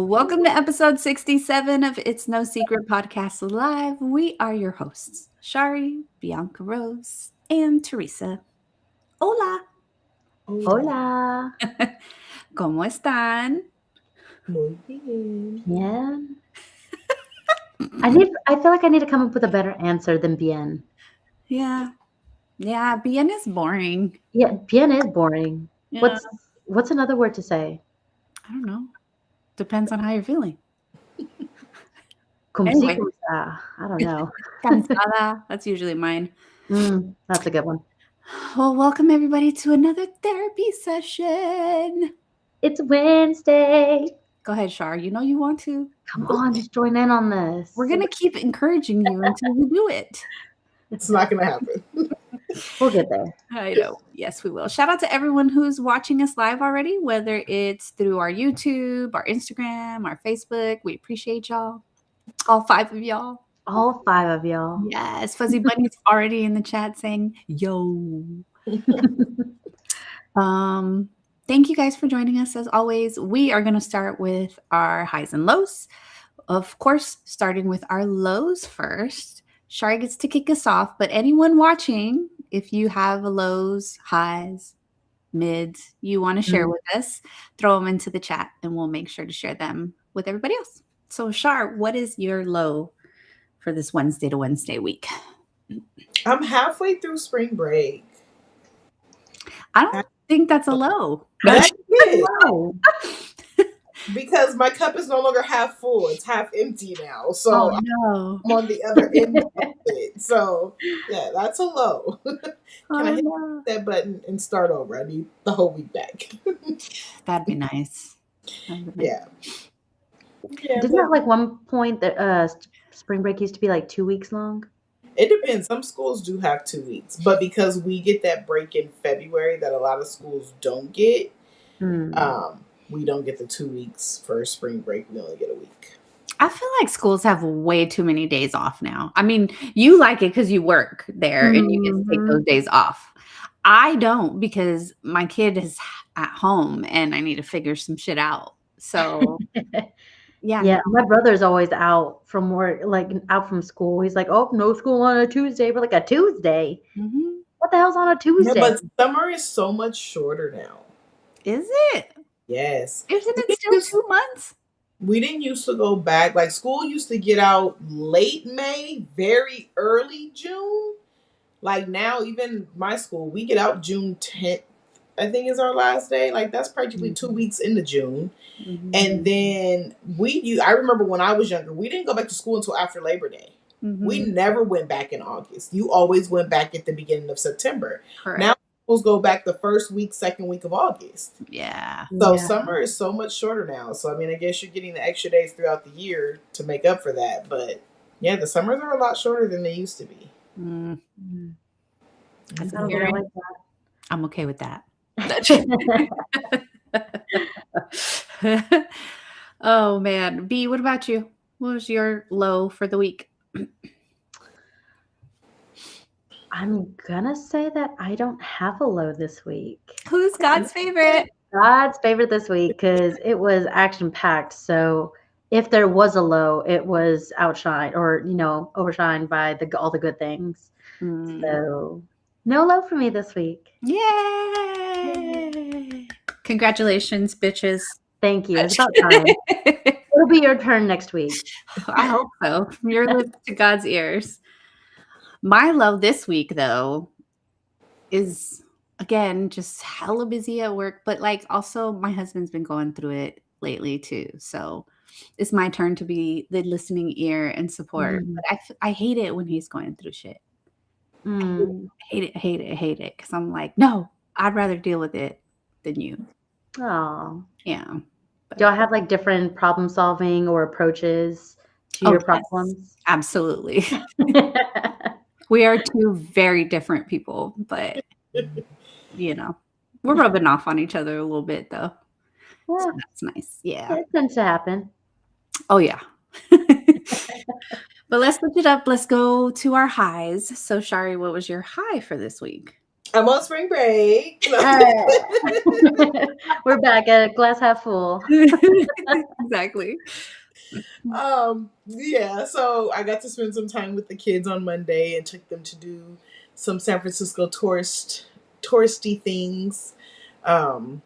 Welcome to episode 67 of It's No Secret Podcast Live. We are your hosts, Shari, Bianca Rose, and Teresa. Hola. Hola. ¿Cómo están? Muy bien. Bien. I feel like I need to come up with a better answer than bien. Yeah, bien is boring. Yeah, bien is boring. Yeah. What's another word to say? I don't know. Depends on how you're feeling. Como Anyway. si, como sa. I don't know. Cansada. That's usually mine. That's a good one. Well, welcome everybody to another therapy session. It's Wednesday. Go ahead, Shar. You know you want to. Come on, just join in on this. We're going to keep encouraging you until you do it. It's not going to happen. We'll get there. I know. Yes, we will. Shout out to everyone who's watching us live already, whether it's through our YouTube, our Instagram, our Facebook. We appreciate y'all. All 5 of y'all. All 5 of y'all. Yes. Fuzzy Bunny's already in the chat saying, yo. Thank you guys for joining us. As always, we are going to start with our highs and lows. Of course, starting with our lows first. Shari gets to kick us off, but anyone watching, if you have lows, highs, mids you want to share with us, throw them into the chat and we'll make sure to share them with everybody else. So, Shar, what is your low for this Wednesday to Wednesday week? I'm halfway through spring break. I don't think that's a low. That's it. Because my cup is no longer half full. It's half empty now. So no. I'm on the other end of it. So, yeah, that's a low. Can I hit that button and start over? I need the whole week back. That'd be nice. Yeah. Didn't that like one point that spring break used to be like 2 weeks long? It depends. Some schools do have 2 weeks. But because we get that break in February that a lot of schools don't get, we don't get the 2 weeks for spring break. We only get a week. I feel like schools have way too many days off now. I mean, you like it because you work there and you get to take those days off. I don't because my kid is at home and I need to figure some shit out. So, yeah. My brother's always out from work, like out from school. He's like, oh, no school on a Tuesday. We're like, a Tuesday? What the hell's on a Tuesday? No, but summer is so much shorter now. Is it? Yes. Isn't it still 2 months? We didn't used to go back. Like school used to get out late May, very early June. Like now, even my school, we get out June 10th, I think is our last day. Like that's practically 2 weeks into June. And then I remember when I was younger, we didn't go back to school until after Labor Day. We never went back in August. You always went back at the beginning of September. Correct. Now schools go back the first week, second week of August. Yeah. So summer is so much shorter now. So, I mean, I guess you're getting the extra days throughout the year to make up for that. But, yeah, the summers are a lot shorter than they used to be. I'm okay with that. Oh, man. B, what about you? What was your low for the week? I'm gonna say that I don't have a low this week. Who's God's favorite? God's favorite this week because it was action-packed. So if there was a low, it was outshined or, overshined by all the good things. So no low for me this week. Yay! Congratulations, bitches. Thank you. It's about time. It'll be your turn next week. I hope so. From your lips to God's ears. My low this week, though, is, again, just hella busy at work. But, like, also my husband's been going through it lately, too. So it's my turn to be the listening ear and support. But I hate it when he's going through shit. I hate it. Because I'm like, no, I'd rather deal with it than you. Oh. Yeah. Do I have, like, different problem solving or approaches to your problems? Yes, absolutely. We are two very different people, but, we're rubbing off on each other a little bit, though. Yeah. So that's nice. Yeah. It tends to happen. Oh, yeah. But let's switch it up. Let's go to our highs. So, Shari, what was your high for this week? I'm on spring break. We're back at glass half full. Exactly. Yeah, so I got to spend some time with the kids on Monday and took them to do some San Francisco touristy things. Um,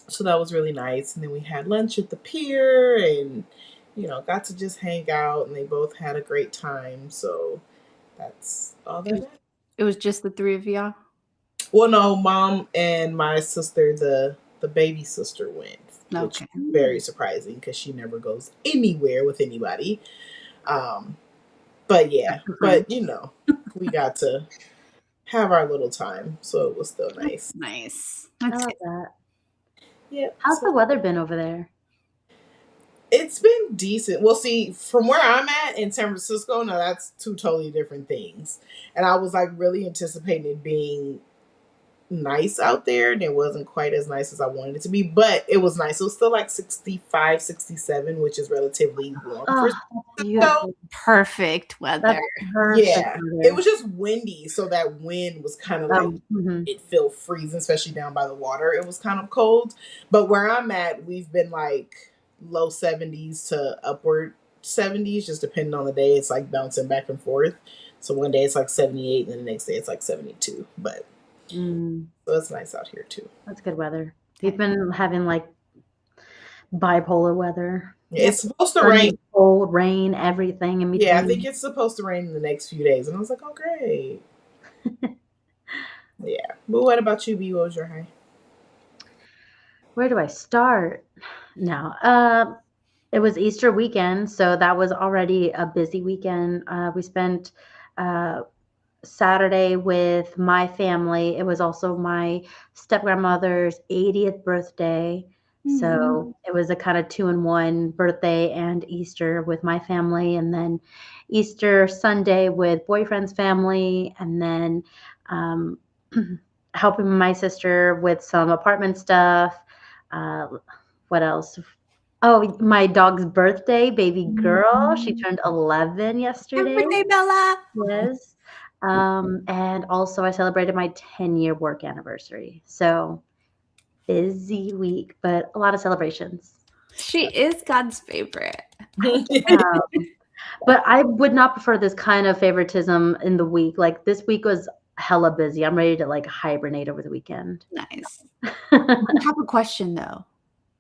so that was really nice. And then we had lunch at the pier and got to just hang out and they both had a great time. So that's all that matters. It was just the three of y'all? Well, no, mom and my sister, the baby sister went, which Okay. is very surprising because she never goes anywhere with anybody. Um, but yeah, but we got to have our little time, so it was still nice. Nice. I That's love it. that. Yeah. How's the weather been over there? It's been decent. Well, see, from where I'm at in San Francisco, now that's two totally different things. And I was like really anticipating it being nice out there, and it wasn't quite as nice as I wanted it to be, but it was nice. It was still like 65, 67, which is relatively warm for Oh, that's so beautiful. Perfect weather. That's perfect yeah. weather. It was just windy, so that wind was kind of like mhm. it felt freezing, especially down by the water. It was kind of cold. But where I'm at, we've been like low 70s to upward 70s, just depending on the day. It's like bouncing back and forth. So one day it's like 78, and then the next day it's like 72. But so it's nice out here too. That's good weather. We've been having like bipolar weather. Yeah, it's supposed to Sunny, rain. cold, rain, everything in between. Yeah, I think it's supposed to rain in the next few days. And I was like, oh, great. Yeah. But what about you, B? What was your high? Where do I start? No. It was Easter weekend, so that was already a busy weekend. We spent Saturday with my family. It was also my step-grandmother's 80th birthday. So it was a kind of 2-in-1 birthday and Easter with my family, and then Easter Sunday with boyfriend's family, and then helping my sister with some apartment stuff. What else? Oh, my dog's birthday, baby girl. She turned 11 yesterday. Happy birthday, Bella. Yes. And also I celebrated my 10-year work anniversary. So busy week, but a lot of celebrations. She is God's favorite. But I would not prefer this kind of favoritism in the week. Like this week was hella busy. I'm ready to like hibernate over the weekend. Nice. I have a question though.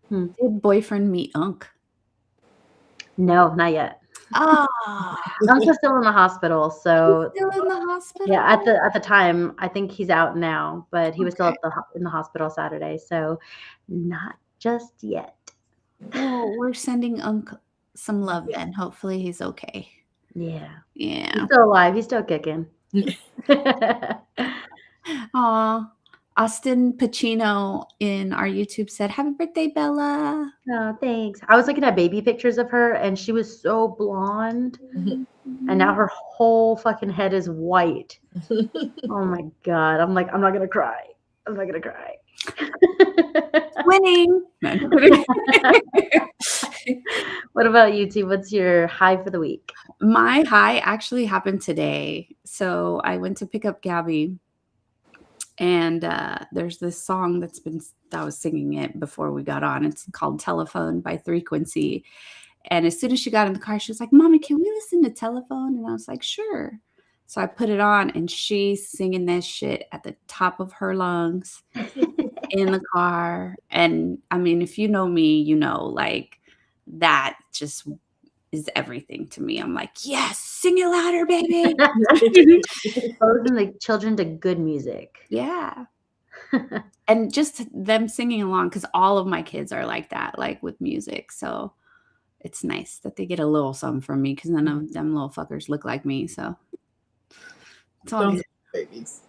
Did boyfriend meet Unc? No, not yet. Oh, Unc's still in the hospital, so he's still in the hospital. yeah. At the time, I think he's out now, but he was still in the hospital Saturday, so not just yet. Well, we're sending Unc some love then. Hopefully he's okay. Yeah. Yeah. He's still alive. He's still kicking. Aw. Austin Pacino in our YouTube said, "Happy birthday, Bella." Oh, thanks. I was looking at baby pictures of her, and she was so blonde, and now her whole fucking head is white. Oh my God. I'm like, I'm not gonna cry. I'm not gonna cry. Winning. What about you two? What's your high for the week? My high actually happened today. So I went to pick up Gabby, and there's this song I was singing it before we got on. It's called Telephone by Three Quincy. And as soon as she got in the car, she was like, "Mommy, can we listen to Telephone?" And I was like, "Sure." So I put it on, and she's singing this shit at the top of her lungs in the car. And I mean, if you know me, like that just is everything to me. I'm like, yes, sing it louder, baby. Exposing the children to good music. Yeah. And just them singing along, because all of my kids are like that, like with music. So it's nice that they get a little something from me, because none of them little fuckers look like me. So it's all good. Babies.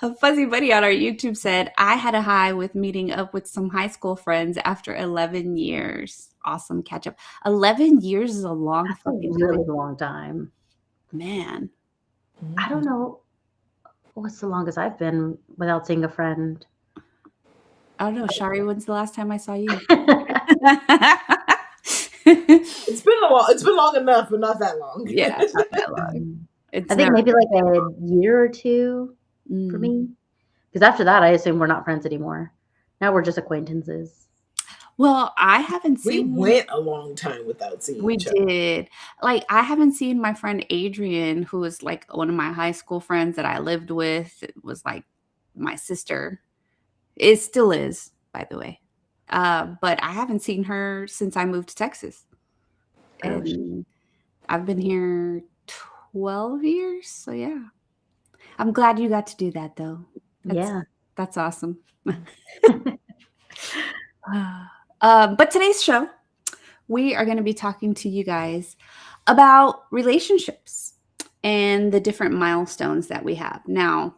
A fuzzy buddy on our YouTube said, "I had a high with meeting up with some high school friends after 11 years. Awesome catch up." 11 years is a long fucking really long time. Man. I don't know what's the longest I've been without seeing a friend. I don't know. Shari, when's the last time I saw you? It's been long enough, but not that long. Yeah, not that long. I think maybe like a year or two. for Mm. me. Because after that, I assume we're not friends anymore. Now we're just acquaintances. Well, I haven't We seen went a long time without seeing we each other. did. Like, I haven't seen my friend Adrian, who was, like, one of my high school friends that I lived with. It was, like, my sister. It still is, by the way. But I haven't seen her since I moved to Texas, Oh, shit. and I've been here 12 years, so yeah. I'm glad you got to do that, though. That's Yeah. that's awesome. But today's show, we are going to be talking to you guys about relationships and the different milestones that we have. Now,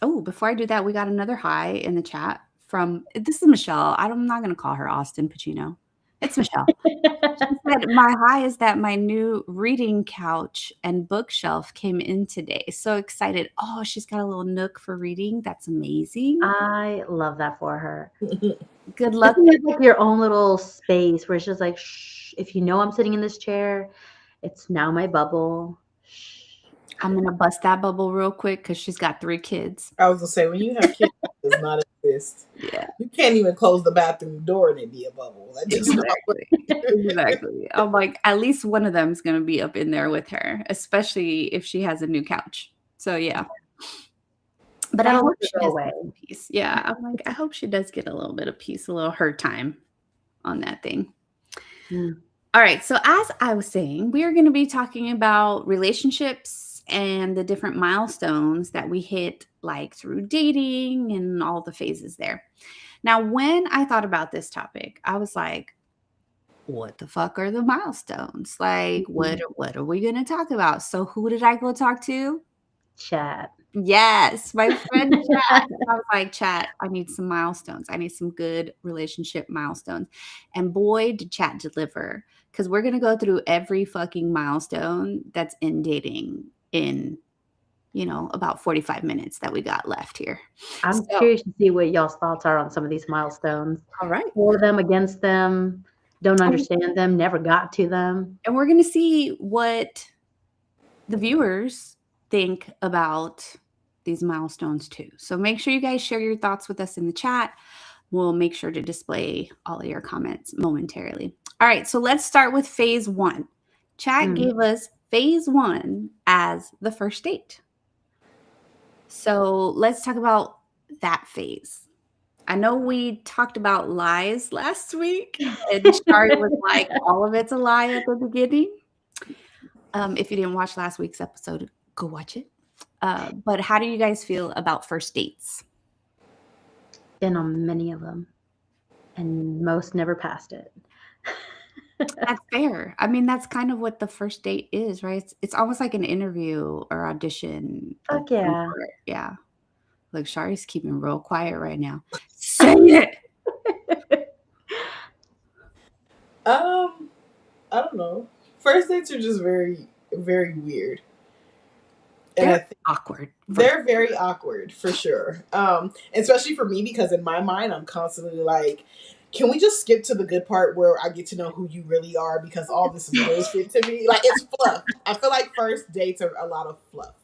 oh, before I do that, we got another hi in the chat from this is Michelle. I'm not going to call her Austin Pacino. It's Michelle. She said, my high is that my new reading couch and bookshelf came in today. So excited. Oh, she's got a little nook for reading. That's amazing. I love that for her. Good luck. Isn't it like your own little space where it's just like, shh, if you know I'm sitting in this chair, it's now my bubble. Shh. I'm going to bust that bubble real quick because she's got 3 kids. I was gonna say when you have kids, it does not exist. Yeah, You can't even close the bathroom door and it be a bubble. That does not work. exactly. Exactly. I'm like, at least one of them is going to be up in there with her, especially if she has a new couch. So, yeah. But I That'll hope never she go does away. get some peace. Yeah, I'm like, I hope she does get a little bit of peace, a little her time on that thing. Mm. All right. So, as I was saying, we are going to be talking about relationships and the different milestones that we hit, like through dating and all the phases there. Now, when I thought about this topic, I was like, what the fuck are the milestones? Like, what are we going to talk about? So, who did I go talk to? Chat. Yes, my friend Chat. I was like, Chat, I need some milestones. I need some good relationship milestones. And boy, did Chat deliver. Because we're going to go through every fucking milestone that's in dating in, about 45 minutes that we got left here. I'm So, curious to see what y'all's thoughts are on some of these milestones. all right. For them, against them, don't And understand them, never got to them. and we're going to see what the viewers think about these milestones too. So make sure you guys share your thoughts with us in the chat. We'll make sure to display all of your comments momentarily. All right, so let's start with phase 1. Chat gave us phase 1 as the first date. So let's talk about that phase. I know we talked about lies last week, and Shari was like, all of it's a lie at the beginning. If you didn't watch last week's episode, go watch it. But how do you guys feel about first dates? Been on many of them, and most never passed it. That's fair. I mean, that's kind of what the first date is, right? It's almost like an interview or audition of Fuck some yeah. sort. Yeah. Look, Shari's keeping real quiet right now. Say it. I don't know. First dates are just very, very weird. And I They're think awkward. they're very awkward for sure. Especially for me because in my mind I'm constantly like, can we just skip to the good part where I get to know who you really are because all this is bullshit to me. Like it's fluff. I feel like first dates are a lot of fluff.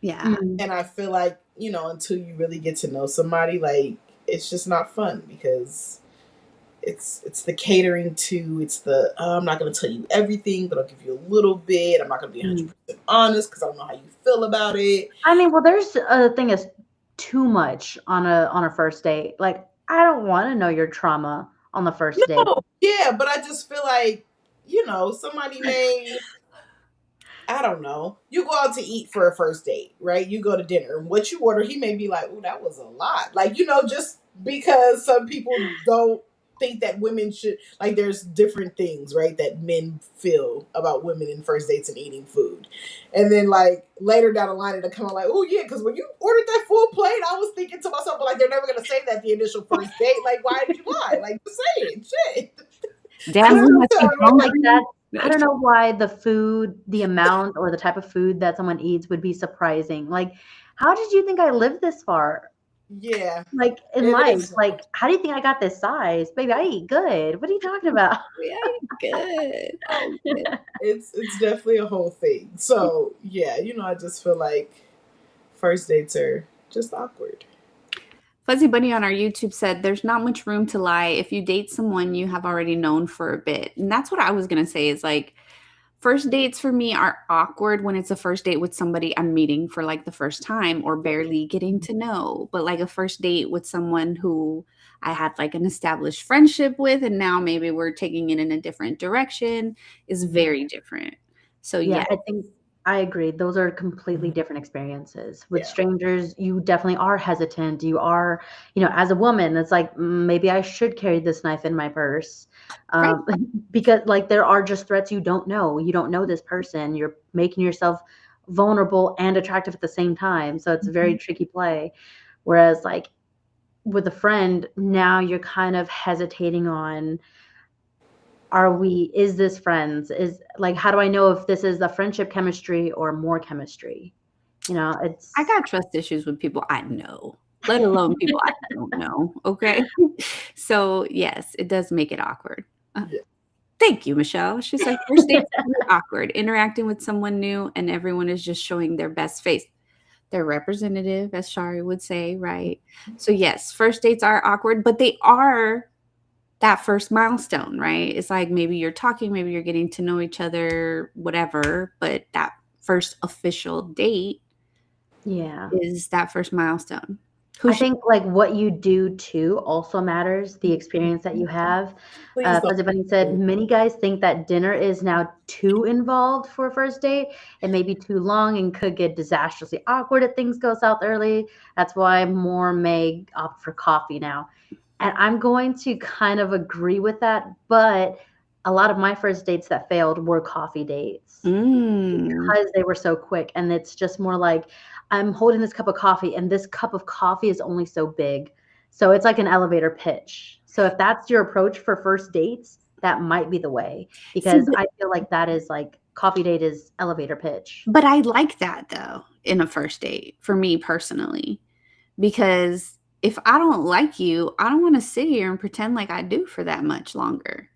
Yeah. And I feel like, until you really get to know somebody, like it's just not fun because it's the catering to, it's the I'm not going to tell you everything, but I'll give you a little bit. I'm not going to be 100% honest because I don't know how you feel about it. I mean, well, there's a thing is too much on a first date. Like, I don't want to know your trauma on the first date. No, yeah, but I just feel like, somebody may, I don't know. You go out to eat for a first date, right? You go to dinner, and what you order, he may be like, "Oh, that was a lot." Like, just because some people don't think that women should, like, there's different things, right, that men feel about women in first dates and eating food, and then like later down the line, it'll come out like, "Oh yeah," because when you ordered that full plate, I was thinking to myself, but like they're never gonna say that the initial first date. Like, why did you lie? Like, just say it, shit. Damn, we must be Like that. I hungry. don't know why the food, the amount or the type of food that someone eats would be surprising. Like, how did you think I lived this far? Yeah, Like in it life, is. like how do you think I got this size? Baby, I eat good. What are you talking about? Yeah, good. Oh, good. It's definitely a whole thing. So yeah, I just feel like first dates are just awkward. Fuzzy Bunny on our YouTube said, "There's not much room to lie if you date someone you have already known for a bit." And that's what I was gonna say is like first dates for me are awkward when it's a first date with somebody I'm meeting for like the first time or barely getting to know. But like a first date with someone who I had like an established friendship with, and now maybe we're taking it in a different direction is very different. So Yeah, yeah, I think I agree. Those are completely different experiences. With Yeah. strangers, you definitely are hesitant. You are, as a woman, it's like, maybe I should carry this knife in my purse. right. Um, because like there are just threats you don't know. You don't know this person. You're making yourself vulnerable and attractive at the same time. So it's a very tricky play. Whereas like with a friend, now you're kind of hesitating on, is this friends? Is like, how do I know if this is the friendship chemistry or more chemistry? I It's got trust issues with people I know, let alone people I don't know. Okay. So yes, it does make it awkward. Uh, Yeah. Thank you, Michelle. She said first dates can be awkward, interacting with someone new and everyone is just showing their best face. They're representative, as Shari would say, right? So yes, first dates are awkward, but they are that first milestone, right? It's like maybe you're talking, maybe you're getting to know each other, whatever, but that first official date yeah. is that first milestone. I Who's think like what you do too also matters, the experience that you have. Please don't. Fuzzy Bunny said many guys think that dinner is now too involved for a first date. It may be too long and could get disastrously awkward if things go south early. That's why more may opt for coffee now. And I'm going to kind of agree with that, but a lot of my first dates that failed were coffee dates Mm. because they were so quick. And it's just more like I'm holding this cup of coffee, and this cup of coffee is only so big. So it's like an elevator pitch. So if that's your approach for first dates, that might be the way, See, because I feel like that is like coffee date is elevator pitch. but I like that though in a first date for me personally, because if I don't like you, I don't want to sit here and pretend like I do for that much longer.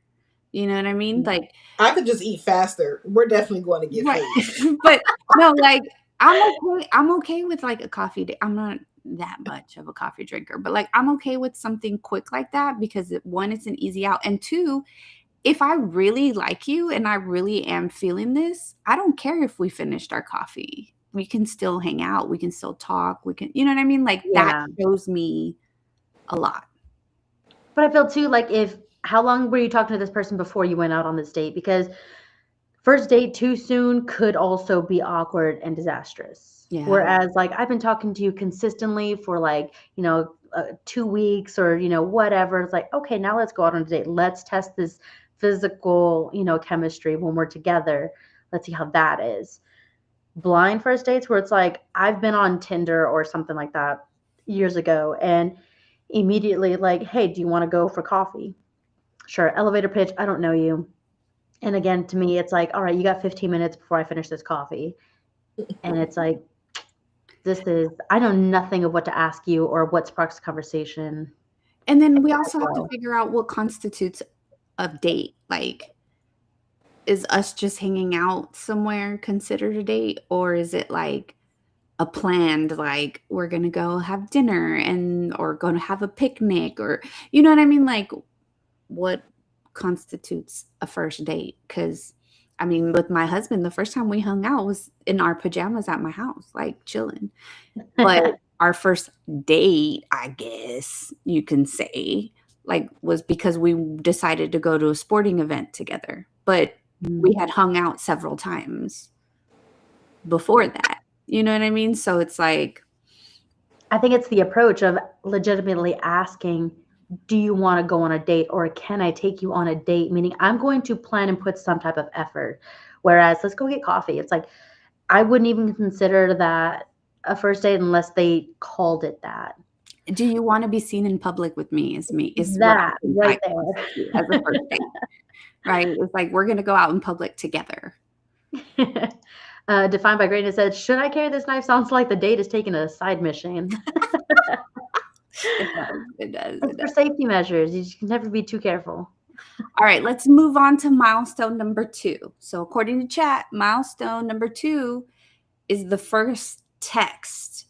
You know what I mean? Like, I could just eat faster. We're definitely going to get right. food. But no, like I'm okay with like a coffee date. I'm not that much of a coffee drinker, but like I'm okay with something quick like that because one, it's an easy out, and two, if I really like you and I really am feeling this, I don't care if we finished our coffee. We can still hang out. We can still talk. We can, you know what I mean? Like that Yeah. shows me a lot. But I feel too like, if how long were you talking to this person before you went out on this date? Because first date too soon could also be awkward and disastrous. Yeah. Whereas, like, I've been talking to you consistently for like, 2 weeks or, whatever. It's like, okay, now let's go out on a date. Let's test this physical, chemistry when we're together. Let's see how that is. Blind first dates where it's like, I've been on Tinder or something like that years ago, and immediately, like, hey, do you want to go for coffee? Sure. Elevator pitch. I don't know you. And again, to me, it's like, all right, you got 15 minutes before I finish this coffee. And it's like, I know nothing of what to ask you or what sparks conversation. And then we also have to figure out what constitutes a date. Like, is us just hanging out somewhere considered a date? Or is it like a planned, like, we're going to go have dinner or going to have a picnic, or, you know what I mean? Like, what constitutes a first date? Because, I mean, with my husband, the first time we hung out was in our pajamas at my house, like chilling. But our first date, I guess you can say, like, was because we decided to go to a sporting event together. But we had hung out several times before that. You know what I mean? So it's like, I think it's the approach of legitimately asking, do you want to go on a date, or can I take you on a date? Meaning, I'm going to plan and put some type of effort. Whereas, let's go get coffee. It's like, I wouldn't even consider that a first date unless they called it that. do you want to be seen in public with me? Is what I That think right I consider as a first date, right? It's like we're gonna go out in public together. there. Defined by Greatness said, should I carry this knife? Sounds like the date is taking a side mission. It does. It does. It's It for does. safety measures. You can never be too careful. All right, let's move on to milestone number 2. So according to chat, milestone number 2 is the first text.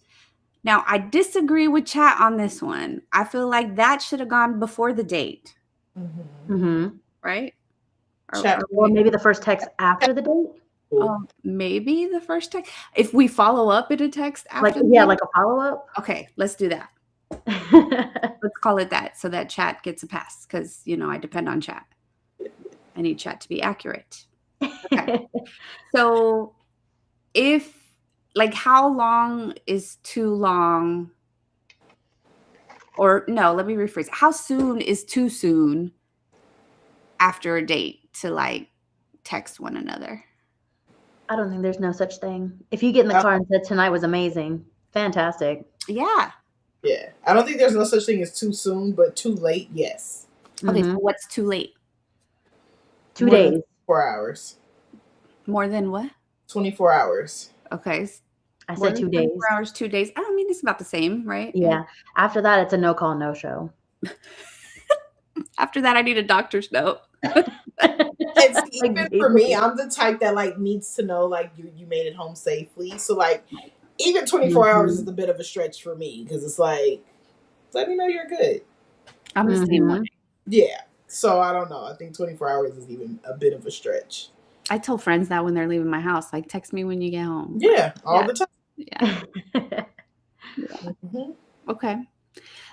Now, I disagree with chat on this one. I feel like that should have gone before the date, Mm-hmm. Mm-hmm. right? Chat. Or maybe the first text after the date. Maybe the first text. If we follow up in a text Like, after the yeah, date. like a follow-up. Okay, let's do that. Let's call it that so that chat gets a pass because, I depend on chat. I need chat to be accurate. Okay. So how long is too long? Or no, let me rephrase. How soon is too soon after a date to text one another? I don't think there's no such thing. If you get in the car and said tonight was amazing, fantastic. Yeah. Yeah. I don't think there's no such thing as too soon, but too late, yes. Okay, Mhm. so what's too late? 2 More than days. 4 hours. More than what? 24 hours. Okay. I More said than 2 24 days. hours, 2 days. I mean, it's about the same, right? Yeah. After that, it's a no call, no show. After that, I need a doctor's note. And see, Like, even for me, I'm the type that needs to know you made it home safely. So even 24 hours is a bit of a stretch for me because it's let me know you're good. I'm the same way. Yeah. So I don't know. I think 24 hours is even a bit of a stretch. I tell friends that when they're leaving my house, text me when you get home. Yeah, all the time. Yeah. Mm-hmm. Okay.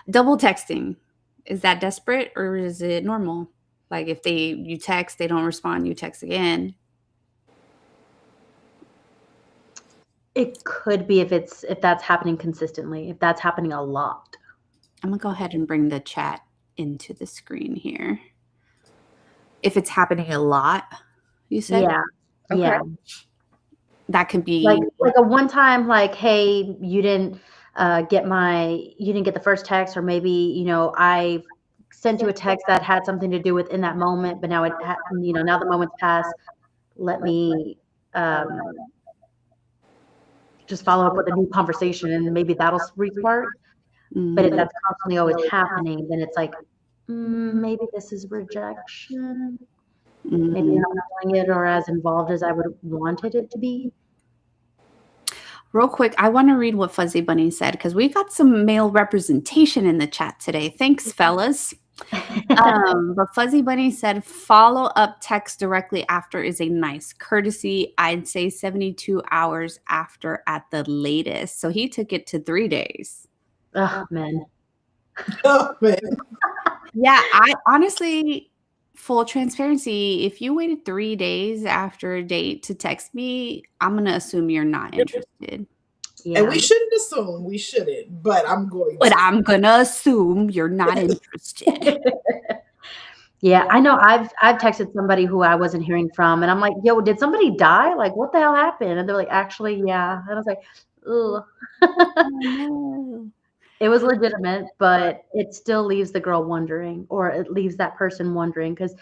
Double texting. Is that desperate or is it normal? Like if you text, they don't respond, you text again. It could be if that's happening consistently, if that's happening a lot. I'm gonna go ahead and bring the chat into the screen here. If it's happening a lot, you said? Yeah. Okay. Yeah. That could be Like a one time, hey, you didn't get the first text, or maybe, I sent you a text that had something to do with in that moment, but now now the moment's passed. Let me just follow up with a new conversation and maybe that'll restart. But if that's constantly always happening, then it's maybe this is rejection. Maybe you're not feeling it or as involved as I would have wanted it to be. Real quick, I want to read what Fuzzy Bunny said because we got some male representation in the chat today. Thanks, fellas. But Fuzzy Bunny said, follow up text directly after is a nice courtesy. I'd say 72 hours after at the latest. So he took it to 3 days. Oh, man. Oh, man. Yeah, I honestly, full transparency, if you waited 3 days after a date to text me, I'm going to assume you're not interested. Yeah. And we shouldn't assume. We shouldn't, but I'm going to. But I'm going to assume you're not interested. Yeah, I know I've texted somebody who I wasn't hearing from, and I'm like, yo, did somebody die? Like, what the hell happened? And they're like, actually, yeah. And I was like, ugh. Oh, no. It was legitimate, but it still leaves the girl wondering, or it leaves that person wondering, because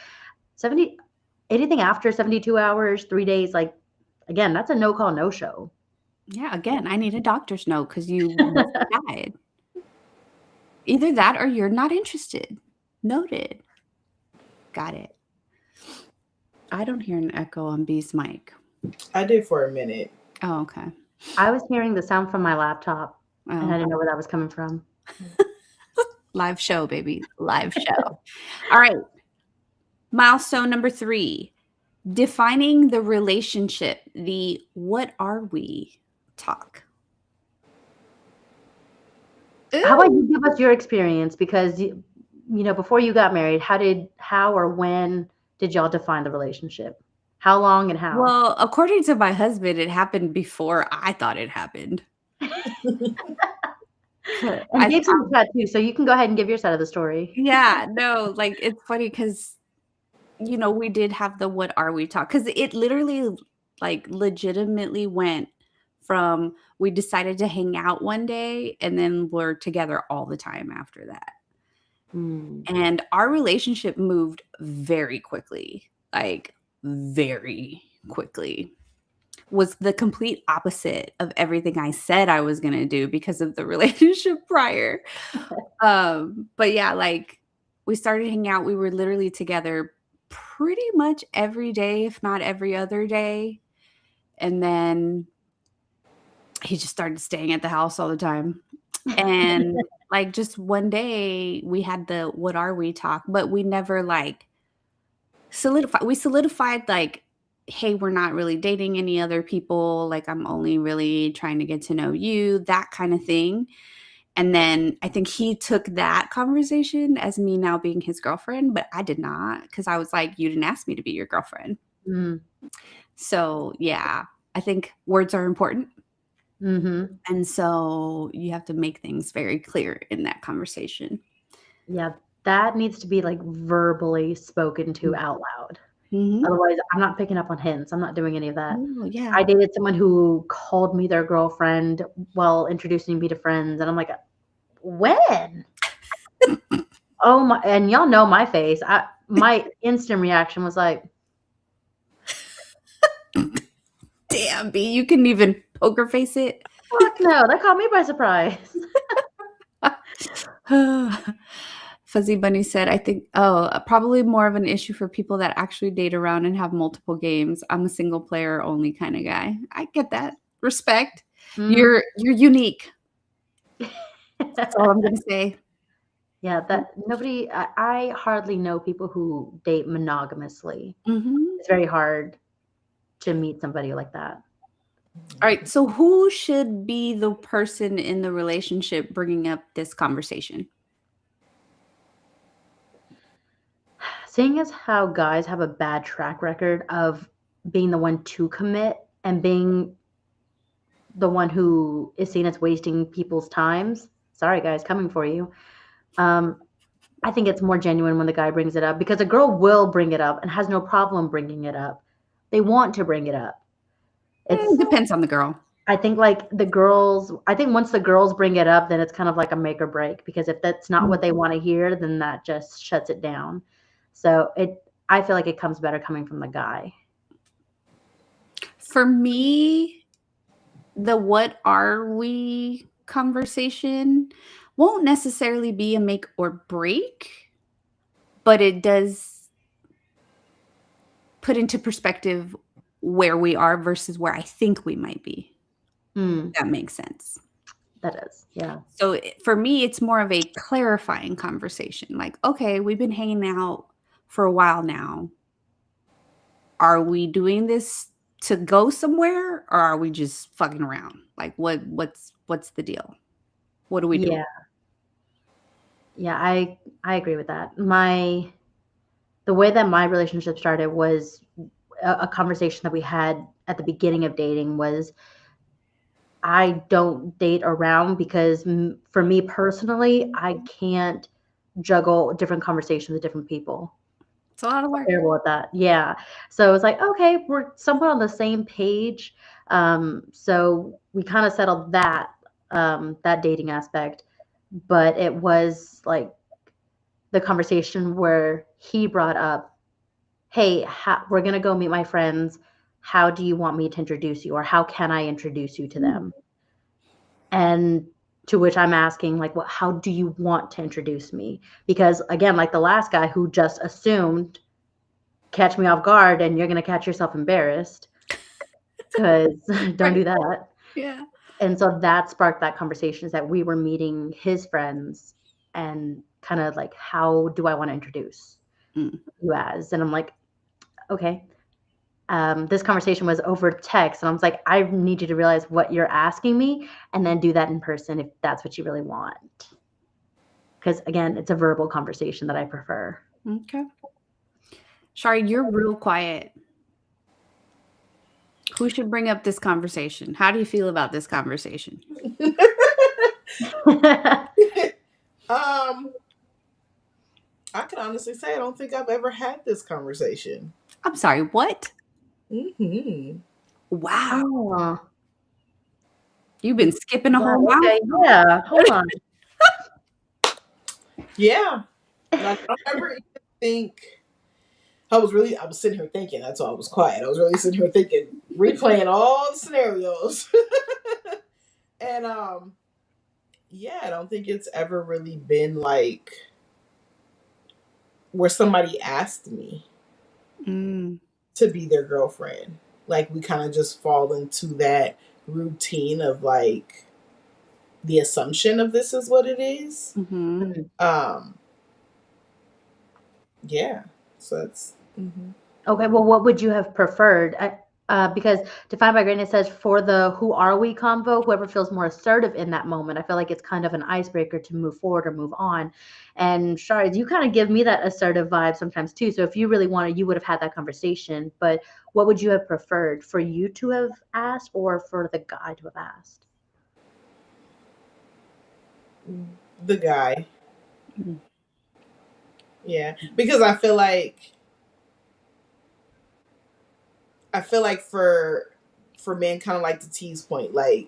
anything after 72 hours, 3 days, again, that's a no call, no show. Yeah, again, I need a doctor's note because you must have died. Either that or you're not interested. Noted. Got it. I don't hear an echo on B's mic. I did for a minute. Oh, okay. I was hearing the sound from my laptop, and I didn't know where that was coming from. Live show, baby. Live show. All right. Milestone number 3. Defining the relationship. The what are we talk. How about you give us your experience? Because before you got married, how or when did y'all define the relationship? How long and how? Well, according to my husband, it happened before I thought it happened. And Gabe's in the chat too, so you can go ahead and give your side of the story. Yeah, no, it's funny because we did have the what are we talk because it literally legitimately went from we decided to hang out one day and then we're together all the time after that. And our relationship moved very quickly, very quickly. Was the complete opposite of everything I said I was going to do because of the relationship prior. But yeah, we started hanging out. We were literally together pretty much every day, if not every other day. And then he just started staying at the house all the time. And like just one day we had the what are we talk, but we never like solidified like, hey, we're not really dating any other people. Like I'm only really trying to get to know you, that kind of thing. And then I think he took that conversation as me now being his girlfriend, but I did not because I was like, you didn't ask me to be your girlfriend. Mm. So yeah, I think words are important. Mm-hmm. And so you have to make things very clear in that conversation. Yeah, that needs to be like verbally spoken to out loud. Mm-hmm. Otherwise, I'm not picking up on hints. I'm not doing any of that. Oh, yeah. I dated someone who called me their girlfriend while introducing me to friends, and I'm like, when? Oh my! And y'all know my face. My instant reaction was like, Damn, B, you couldn't even poker face it. "Fuck no!" That caught me by surprise. Fuzzy Bunny said, I think, probably more of an issue for people that actually date around and have multiple games. I'm a single player only kind of guy. I get that. Respect. Mhm. You're unique. That's all I'm gonna say. Yeah, that nobody. I hardly know people who date monogamously. Mhm. It's very hard to meet somebody like that. All right. So who should be the person in the relationship bringing up this conversation? Seeing as how guys have a bad track record of being the one to commit and being the one who is seen as wasting people's times. Sorry, guys, coming for you. Um, I think it's more genuine when the guy brings it up because a girl will bring it up and has no problem bringing it up. They want to bring it up. It's Depends on the girl. I think like the girls, I think once the girls bring it up, then it's kind of like a make or break because if that's not what they want to hear, then that just shuts it down. So I feel like it comes better coming from the guy. For me, the what are we conversation won't necessarily be a make or break, but it does put into perspective where we are versus where I think we might be. Mm, That makes sense. that is, yeah. So for me, it's more of a clarifying conversation. Like, okay, we've been hanging out for a while now. Are we doing this to go somewhere or are we just fucking around? Like what's the deal? What are we doing? Yeah. Yeah, I agree with that. The way that my relationship started was a conversation that we had at the beginning of dating was I don't date around because for me personally, I can't juggle different conversations with different people. It's a lot of I'm work. terrible at that. Yeah. So it was like, okay, we're somewhat on the same page. So we kind of settled that dating aspect, but it was like the conversation where he brought up, hey, we're going to go meet my friends. How do you want me to introduce you? Or how can I introduce you to them? And to which I'm asking, like, well, how do you want to introduce me? Because again, like the last guy who just assumed, catch me off guard and you're going to catch yourself embarrassed because don't do that. Yeah. And so that sparked that conversation is that we were meeting his friends and kind of like, how do I want to introduce Mm. you as? And I'm like, okay. This conversation was over text, and I was like, I need you to realize what you're asking me, and then do that in person if that's what you really want. Because again, it's a verbal conversation that I prefer. Okay. Shari, you're real quiet. Who should bring up this conversation? How do you feel about this conversation? um, I can honestly say I don't think I've ever had this conversation. I'm sorry, what? Hmm. Wow. Oh, You've been skipping a whole wow, okay, milestone. yeah. Hold on. Yeah, like I don't ever even think. I was sitting here thinking. That's why I was quiet. I was really sitting here thinking, replaying all the scenarios, and yeah, I don't think it's ever really been like where somebody asked me Mm. to be their girlfriend. Like we kind of just fall into that routine of like the assumption of this is what it is. Mhm. Mhm. Um, yeah. So it's Okay, well, what would you have preferred? Because Defined by Greatness says for the "Who are we" convo, whoever feels more assertive in that moment, I feel like it's kind of an icebreaker to move forward or move on. And Shard, you kind of give me that assertive vibe sometimes too. So if you really wanted, you would have had that conversation. But what would you have preferred, for you to have asked or for the guy to have asked? the guy. Mhm. Yeah, because I feel like for men, kind of like the tease point, like,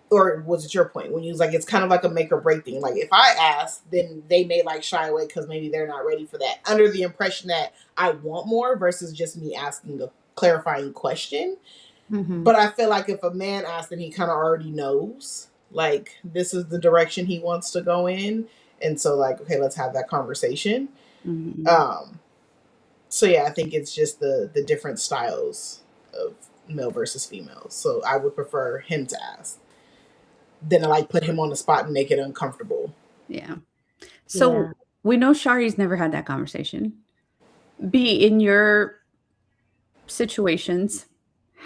or was it your point when you was like it's kind of like a make or break thing? Like if I ask, then they may like shy away because maybe they're not ready for that, under the impression that I want more versus just me asking a clarifying question. Mm-hmm. But I feel like if a man asks, then he kind of already knows like this is the direction he wants to go in, and so like okay, let's have that conversation. Mhm. Um, so yeah, I think it's just the different styles of male versus female. So I would prefer him to ask than to like put him on the spot and make it uncomfortable. Yeah. So Yeah. we know Shari's never had that conversation. B, in your situations,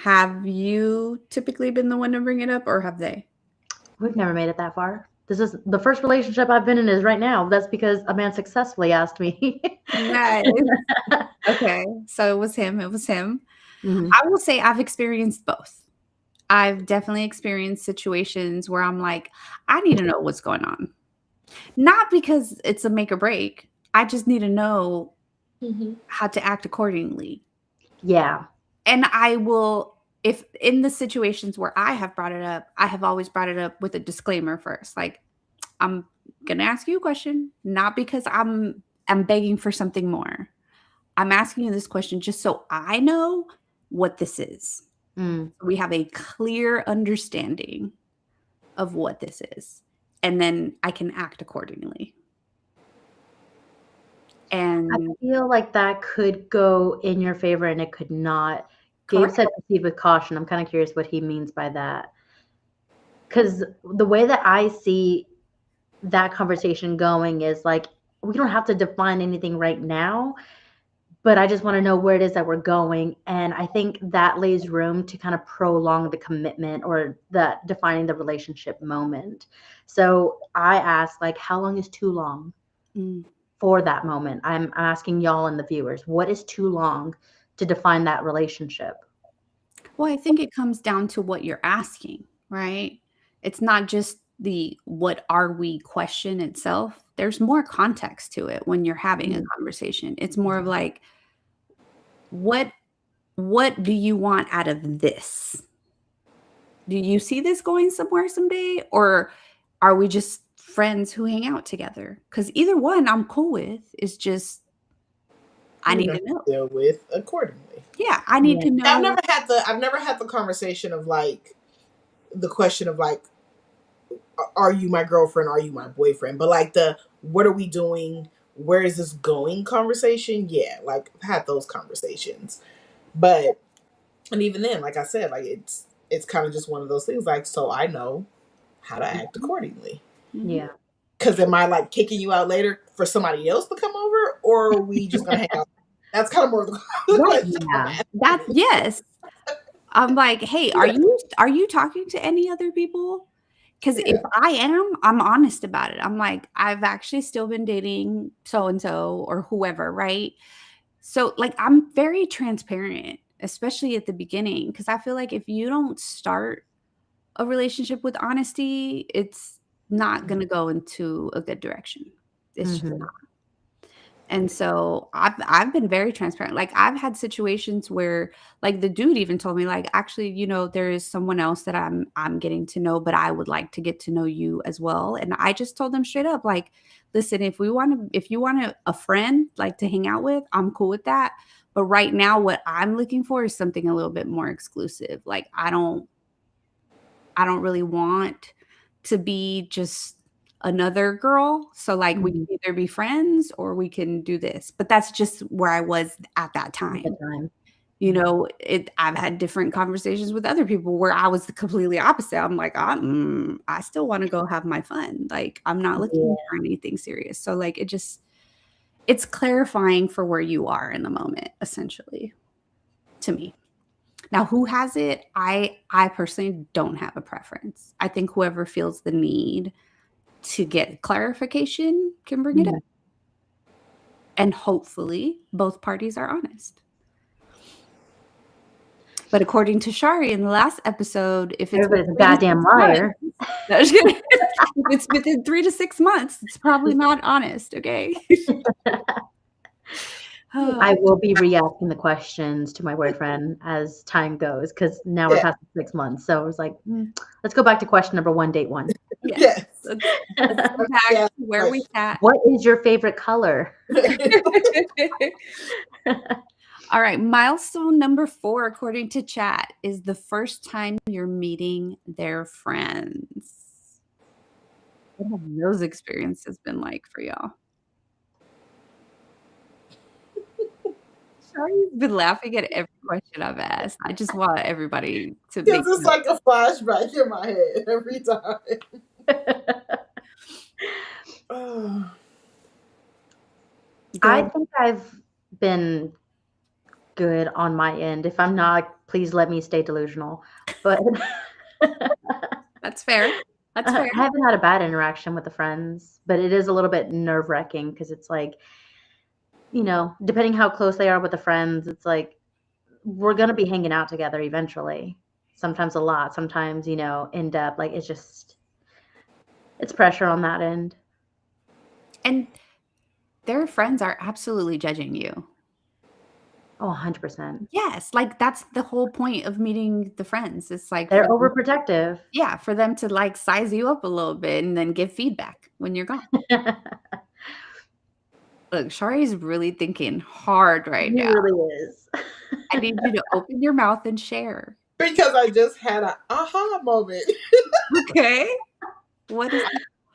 have you typically been the one to bring it up or have they? We've never made it that far. This is the first relationship I've been in is right now. That's because a man successfully asked me. Nice. Okay. So it was him. It was him. Mhm. I will say I've experienced both. I've definitely experienced situations where I'm like, I need to know what's going on. Not because it's a make or break. I just need to know Mm-hmm. how to act accordingly. Yeah. And I will, if in the situations where I have brought it up, I have always brought it up with a disclaimer first. Like, I'm gonna ask you a question, not because I'm begging for something more. I'm asking you this question just so I know what this is. Mm. We have a clear understanding of what this is. And then I can act accordingly. I And feel like that could go in your favor and it could not. Gabe correct. said proceed with caution. I'm kind of curious what he means by that. Because the way that I see that conversation going is like, we don't have to define anything right now, but I just want to know where it is that we're going. And I think that lays room to kind of prolong the commitment or the defining the relationship moment. So I ask, like, how long is too long Mm. for that moment? I'm asking y'all and the viewers, what is too long to define that relationship? Well, I think it comes down to what you're asking, right? It's not just the "what are we" question itself. There's more context to it when you're having a Mm. conversation. It's more of like, "What what do you want out of this? Do you see this going somewhere someday, or are we just friends who hang out together?" Because either one I'm cool with. It's just I We're need gonna to know. deal with accordingly. Yeah, I need Yeah. to know. I've never had the conversation of like the question of like, are you my girlfriend? Are you my boyfriend? But like the what are we doing? Where is this going conversation? Yeah, like I've had those conversations. But and even then, like I said, like it's kind of just one of those things. Like so, I know how to act accordingly. Mhm. Yeah. Because am I like kicking you out later for somebody else to come over, or are we just gonna hang out? That's kind of more of the Right. question I'm Yeah. That's asking. yes. I'm like, "Hey, are you talking to any other people?" Because if Yeah. I am, I'm honest about it. I'm like, "I've actually still been dating so and so or whoever," right? So, like, I'm very transparent, especially at the beginning, because I feel like if you don't start a relationship with honesty, it's not gonna go into a good direction. It's just Hmm. and so I've been very transparent. Like I've had situations where like the dude even told me like actually, there is someone else that I'm getting to know, but I would like to get to know you as well. And I just told them straight up like, listen, if you want a friend like to hang out with, I'm cool with that. But right now what I'm looking for is something a little bit more exclusive. Like I don't really want to be just another girl. So, like, we can Hmm. either be friends or we can do this. But that's just where I was at that At the time. time. You know, I've had different conversations with other people where I was the completely opposite. I'm like, I still want to go have my fun. Like, I'm not looking Yeah. for anything serious. So, like, it's clarifying for where you are in the moment, essentially, to me. Now, who has it? I personally don't have a preference. I think whoever feels the need to get clarification can bring it up. Mhm. And hopefully both parties are honest. But according to Shari in the last episode, if it's Everybody's a within 3 to goddamn 6 months, liar. no, just kidding. If it's within 3 to 6 months, it's probably not honest, okay? I will be re-asking the questions to my boyfriend as time goes because now we're Yeah. past 6 months. So I was like, let's go back to question number 1, date 1. Yes. Yes. Let's go back Yeah. to where we sat. What is your favorite color? All right, milestone number 4, according to chat, is the first time you're meeting their friends. What have those experiences been like for y'all? Shari's been laughing at every question I've asked. I just want everybody to make Because it's note. like a flashback in my head every time. Oh, I Go. think I've been good on my end. If I'm not, please let me stay delusional. But That's fair. That's I fair. haven't had a bad interaction with the friends, but it is a little bit nerve-wracking because it's like, depending how close they are with the friends, it's like we're gonna be hanging out together eventually. Sometimes a lot, sometimes, in depth. Like it's pressure on that end. And their friends are absolutely judging you. Oh, 100%. Yes, like that's the whole point of meeting the friends. It's like They're overprotective. for them to like size you up a little bit and then give feedback when you're gone. Look, Shari's really thinking hard right He now. really is. I need you to open your mouth and share. because I just had an aha moment. Okay. What is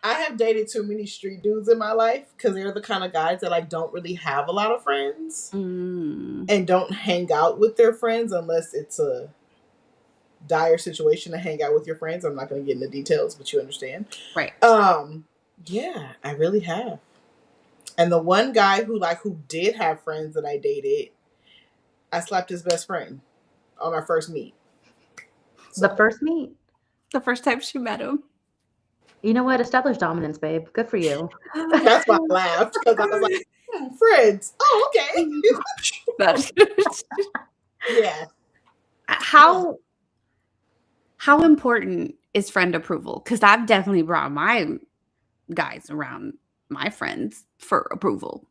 I have dated too many street dudes in my life because they're the kind of guys that like don't really have a lot of friends and don't hang out with their friends unless it's a dire situation to hang out with your friends. I'm not going to get into details, but you understand. right? Yeah, I really have. And the one guy who did have friends that I dated, I slapped his best friend on our first meet. The first meet. The first time she met him. You know what? Established dominance, babe. Good for you. That's why I laughed because I was like, friends. Oh, okay. Yeah. How important is friend approval? Because I've definitely brought my guys around my friends for approval.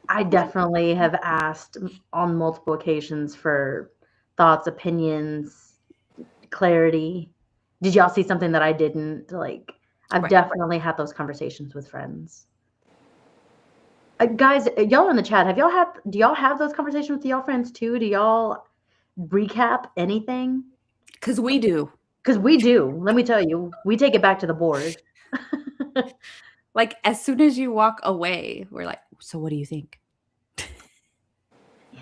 I definitely have asked on multiple occasions for thoughts, opinions, clarity. Did y'all see something that I didn't? Like, I've Right. definitely had those conversations with friends. Guys, y'all in the chat, do y'all have those conversations with y'all friends too? Do y'all recap anything? Because we do. Because we do. Let me tell you, we take it back to the board. Like, as soon as you walk away, we're like, so what do you think?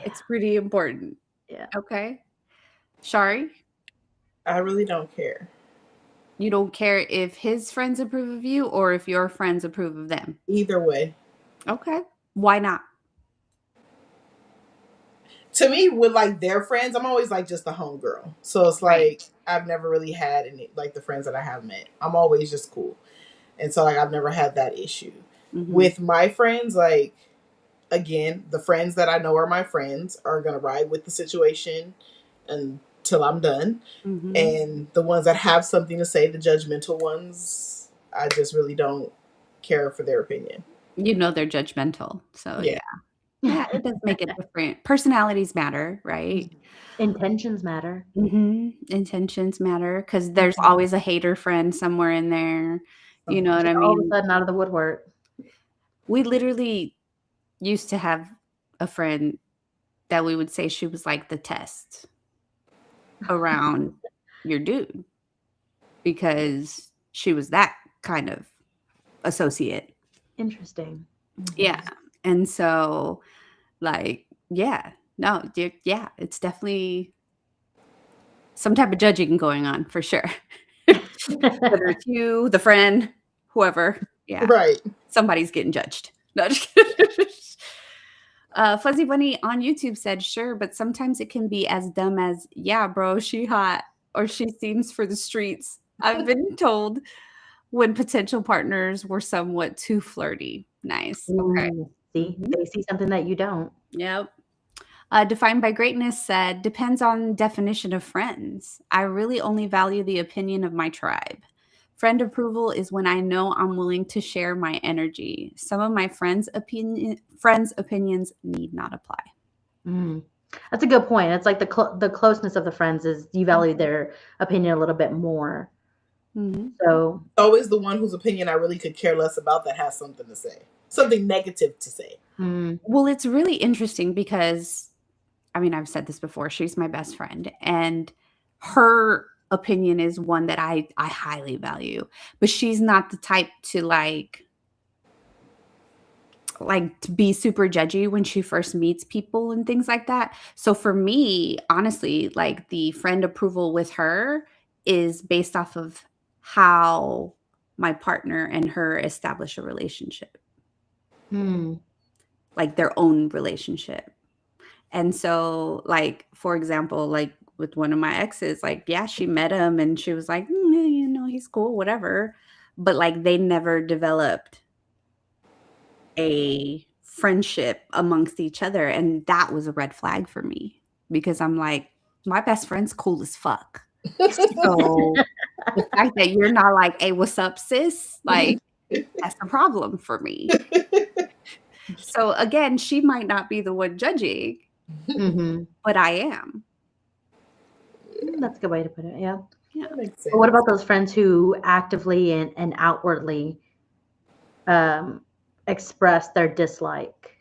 It's pretty important. Yeah. Okay. Shari, I really don't care. you don't care if his friends approve of you or if your friends approve of them. Either way. Okay. Why not? To me, with like their friends, I'm always like just the homegirl. So it's like Right. I've never really had any like the friends that I have met. I'm always just cool. And so like I've never had that issue. Mhm. With my friends, like again, the friends that I know are my friends are gonna ride with the situation until I'm done. Mhm. And the ones that have something to say, the judgmental ones, I just really don't care for their opinion. You know they're judgmental. So Yeah. yeah, it does make it different. Personalities matter, right? Intentions matter. Intentions matter because there's always a hater friend somewhere in there. You know what I All of a mean? sudden, out of the woodwork. We literally used to have a friend that we would say she was like the test around your dude because she was that kind of associate. Interesting. Yeah. And so, like, Yeah. No, yeah, it's definitely some type of judging going on for sure. Whether it's you, the friend, whoever. Yeah, Right. somebody's getting judged. No, just kidding. Fuzzy Bunny on YouTube said, "Sure, but sometimes it can be as dumb as, yeah, bro, she hot, or she seems for the streets. I've been told when potential partners were somewhat too flirty." Nice. Okay. Ooh, see, Mhm. they see something that you don't. Yep. Defined by Greatness said, depends on definition of friends. I really only value the opinion of my tribe. Friend approval is when I know I'm willing to share my energy. Some of my friends' opinions need not apply. Mm. That's a good point. It's like the closeness of the friends is you value their opinion a little bit more. Mhm. So, Always the one whose opinion I really could care less about that has something to say, something negative to say. mm, Well, it's really interesting because, I mean, I've said this before. She's my best friend, and her opinion is one that I highly value. But she's not the type to to be super judgy when she first meets people and things like that. So for me, honestly, like the friend approval with her is based off of how my partner and her establish a relationship, mm, like their own relationship. And so, like, for example, like with one of my exes, like, yeah, she met him and she was like, yeah, he's cool, whatever. But like, they never developed a friendship amongst each other. And that was a red flag for me because I'm like, my best friend's cool as fuck. So the fact that you're not like, hey, what's up, sis? Like, that's a problem for me. So again, she might not be the one judging, hmm but I am. That's a good way to put it. Yeah. Yeah. That makes But what sense. about those friends who actively and outwardly um, express their dislike?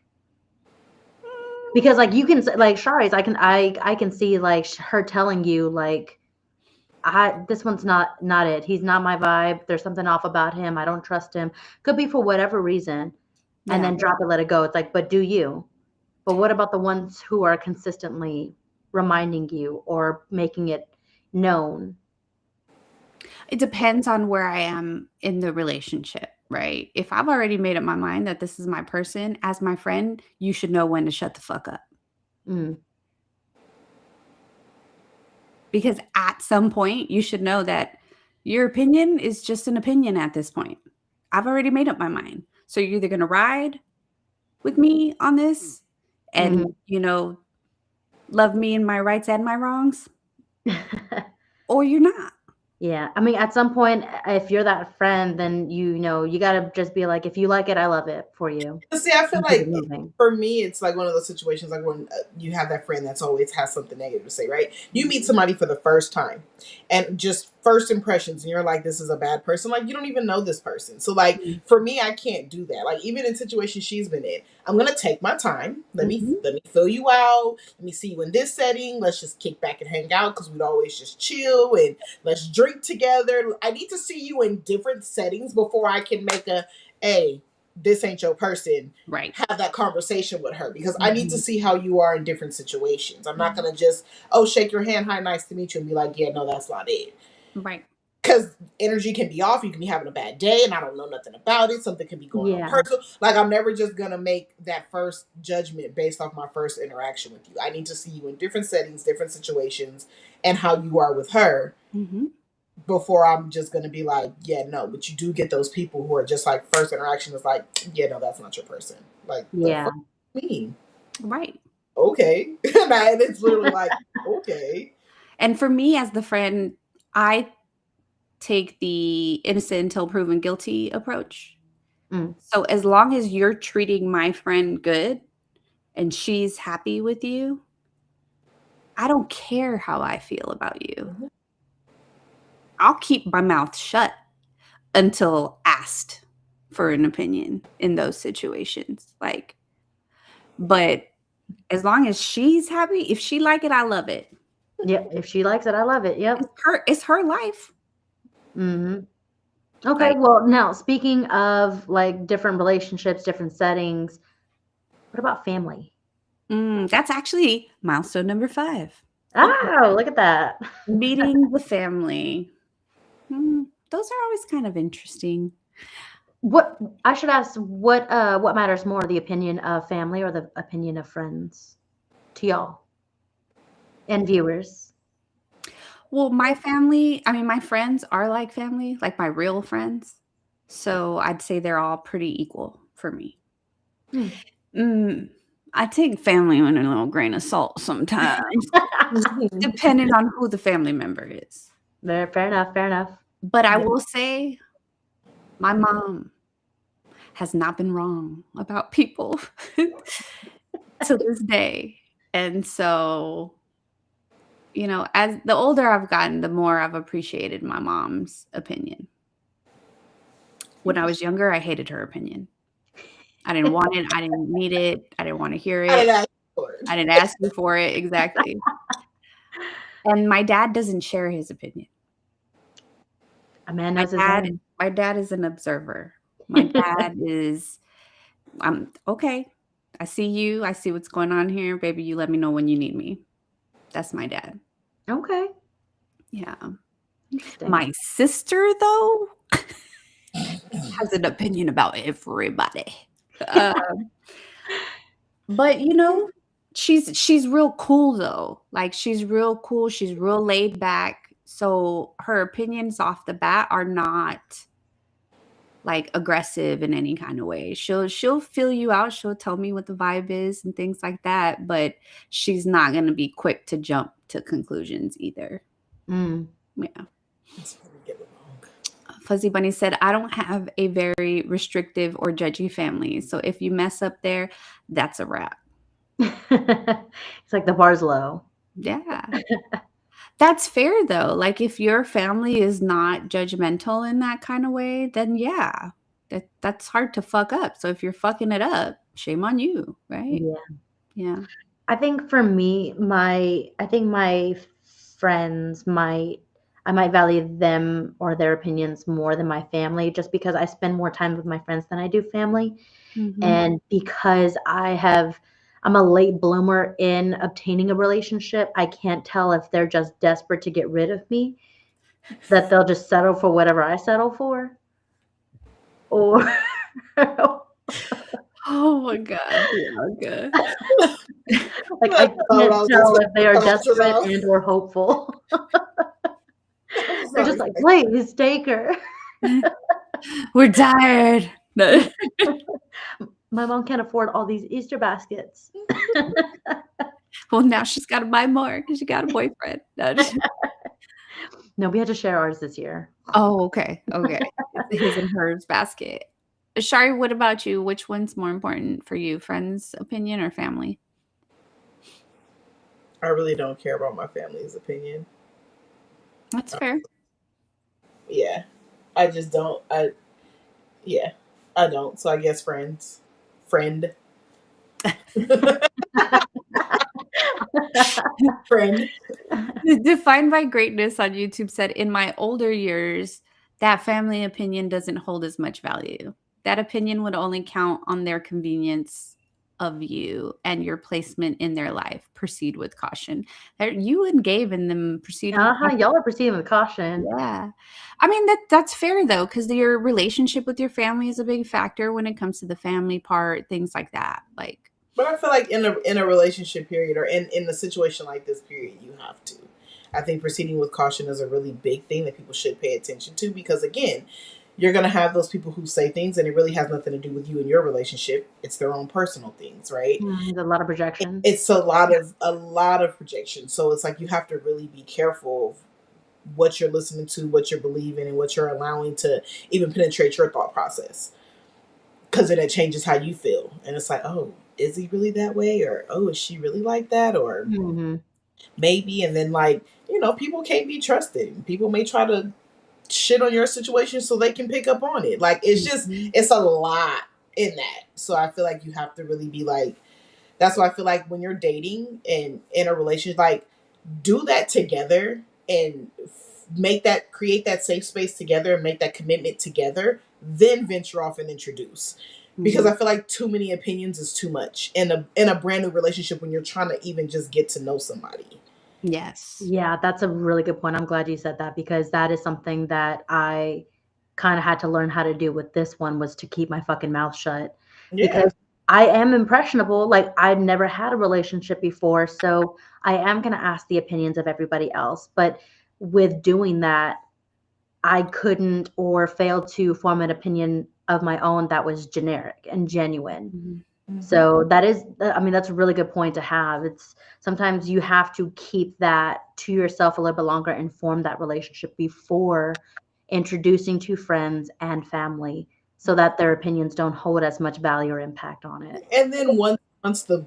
Because like you can like Shari's, I can see like her telling you like I this one's not it. He's not my vibe. There's something off about him. I don't trust him. Could be for whatever reason, and Yeah. then drop it, let it go. It's like, but do you? But what about the ones who are consistently reminding you or making it known? It depends on where I am in the relationship, right? If I've already made up my mind that this is my person, as my friend, you should know when to shut the fuck up. Mm, Because at some point, you should know that your opinion is just an opinion at this point. I've already made up my mind. So you're either going to ride with me on this and, mhm. love me and my rights and my wrongs, or you're not. Yeah, I mean, at some point, if you're that friend, then you gotta just be like, if you like it, I love it for you, See, I feel and keep it like moving. for me, it's like one of those situations like when you have that friend that's always has something negative to say, right? You meet somebody for the first time and just first impressions, and you're like, this is a bad person. Like, you don't even know this person. So, like, Mm, for me, I can't do that. Like, even in situations she's been in, I'm going to take my time. mhm. Let me fill you out. Let me see you in this setting. Let's just kick back and hang out because we'd always just chill and let's drink together. I need to see you in different settings before I can make hey, this ain't your person, Right. have that conversation with her because I need to Mhm. see how you are in different situations. I'm not gonna just, oh, shake your hand, hi, nice to meet you, and be like, yeah, no, that's not it. Right. Because energy can be off. You can be having a bad day, and I don't know nothing about it. Something can be going on Yeah, personal. Like, I'm never just gonna make that first judgment based off my first interaction with you. I need to see you in different settings, different situations, and how you are with her Hmm. before I'm just gonna be like, yeah, no. But you do get those people who are just like first interaction is like, yeah, no, that's not your person. Like the yeah, fuck me. Right. Okay. And it's literally like, okay. And for me, as the friend, I take the innocent until proven guilty approach. mm, So as long as you're treating my friend good and she's happy with you, I don't care how I feel about you. Mhm. I'll keep my mouth shut until asked for an opinion in those situations. But as long as she's happy, if she like it, I love it. yep. If she likes it, I love it. Yep. It's her life. Hmm. Okay. Like, Well, now speaking of like different relationships, different settings, what about family? That's actually milestone number 5. Okay. Oh, look at that. Meeting the family. Those are always kind of interesting. What I should ask, what matters more, the opinion of family or the opinion of friends to y'all and viewers? Well, my family, I mean, my friends are like family, like my real friends. So I'd say they're all pretty equal for me. Hmm. Mm, I take family with a little grain of salt sometimes, depending on who the family member is. Fair enough, fair enough. But I Yeah. will say my mom has not been wrong about people to this day. And so, as the older I've gotten, the more I've appreciated my mom's opinion. When I was younger, I hated her opinion. I didn't want it. I didn't need it. I didn't want to hear I it. didn't ask for it. I didn't ask you for it. Exactly. And my dad doesn't share his opinion. A man My knows his dad name. my dad is an observer. My dad is, okay. I see you. I see what's going on here. Baby, you let me know when you need me. That's my dad. Okay, Yeah. interesting. My sister, though, has an opinion about everybody. Uh, but she's real cool though. Like she's real cool. She's real laid back. So her opinions off the bat are not like aggressive in any kind of way. She'll feel you out. She'll tell me what the vibe is and things like that. But she's not gonna be quick to jump to conclusions either. Mm. Yeah. That's where we get it wrong. Fuzzy Bunny said, I don't have a very restrictive or judgy family. So if you mess up there, that's a wrap. It's like the bar's low. Yeah. That's fair though. Like if your family is not judgmental in that kind of way, then yeah, that's hard to fuck up. So if you're fucking it up, shame on you, right? Yeah. Yeah. I think for me, I think my friends I might value them or their opinions more than my family just because I spend more time with my friends than I do family. Mhm. And because I'm a late bloomer in obtaining a relationship, I can't tell if they're just desperate to get rid of me, that they'll just settle for whatever I settle for, or Oh my god, Bianca. like I I thought can't I was tell if they are gonna cut your desperate mouth. and or hopeful. I'm They're sorry. just like, please take her. We're tired. No. My mom can't afford all these Easter baskets. Well, now she's got to buy more because she got a boyfriend. No, No, we had to share ours this year. oh, okay. Okay. It's a his and hers basket. Shari, what about you? Which one's more important for you? Friends' opinion or family? I really don't care about my family's opinion. That's fair. Yeah. I just don't. Yeah. I don't. So I guess friends. Friend. Friend. Defined by Greatness on YouTube said, in my older years, that family opinion doesn't hold as much value. That opinion would only count on their convenience of you and your placement in their life. Proceed with caution. You and Gabe and them proceed with caution. Y'all are proceeding with caution. Yeah. I mean that's fair though, because your relationship with your family is a big factor when it comes to the family part, things like that. Like, But I feel like in a relationship period or in a situation like this period, you have to. I think proceeding with caution is a really big thing that people should pay attention to because again, you're gonna have those people who say things and it really has nothing to do with you and your relationship. It's their own personal things, right? There's a lot of projection. It's a lot of projection. So it's like you have to really be careful of what you're listening to, what you're believing, and what you're allowing to even penetrate your thought process. Because then it changes how you feel. And it's like, oh, is he really that way? Or, oh, is she really like that? Or Mm-hmm. maybe. And then, like, people can't be trusted. People may try to shit on your situation so they can pick up on it. Like, it's a lot in that. So I feel like you have to really be like, that's why I feel like when you're dating and in a relationship, like, do that together and create that safe space together and make that commitment together, then venture off and introduce. because Mhm. I feel like too many opinions is too much in a brand new relationship when you're trying to even just get to know somebody. Yes. Yeah, that's a really good point. I'm glad you said that because that is something that I kind of had to learn how to do with this one was to keep my fucking mouth shut Yeah. because I am impressionable. Like I've never had a relationship before, so I am going to ask the opinions of everybody else. But with doing that, I couldn't or failed to form an opinion of my own that was generic and genuine. Mhm. Mm-hmm. So that is, I mean, that's a really good point to have. It's sometimes you have to keep that to yourself a little bit longer and form that relationship before introducing to friends and family so that their opinions don't hold as much value or impact on it. And then once the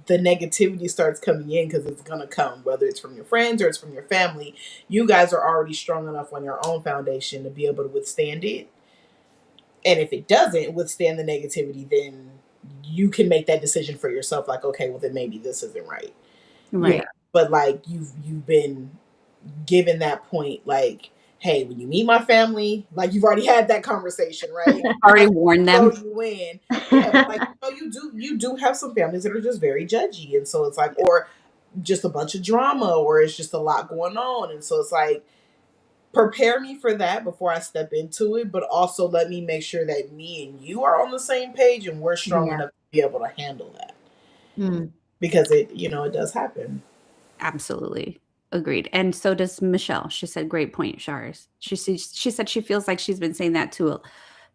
negativity starts coming in, because it's gonna come, whether it's from your friends or it's from your family, you guys are already strong enough on your own foundation to be able to withstand it. And if it doesn't withstand the negativity, then you can make that decision for yourself. Like, okay, well then maybe this isn't right. You know, Right. but like you've been given that point, like, hey, when you meet my family, like you've already had that conversation, right? Already Not warned throw them. you in. Yeah, but like you do have some families that are just very judgy, and so it's like, or just a bunch of drama, or it's just a lot going on, and so it's like prepare me for that before I step into it, but also let me make sure that me and you are on the same page and we're strong Yeah. enough to be able to handle that Mm. because it does happen. Absolutely. Agreed. And so does Michelle. She said, great point, Shars. She said she feels like she's been saying that to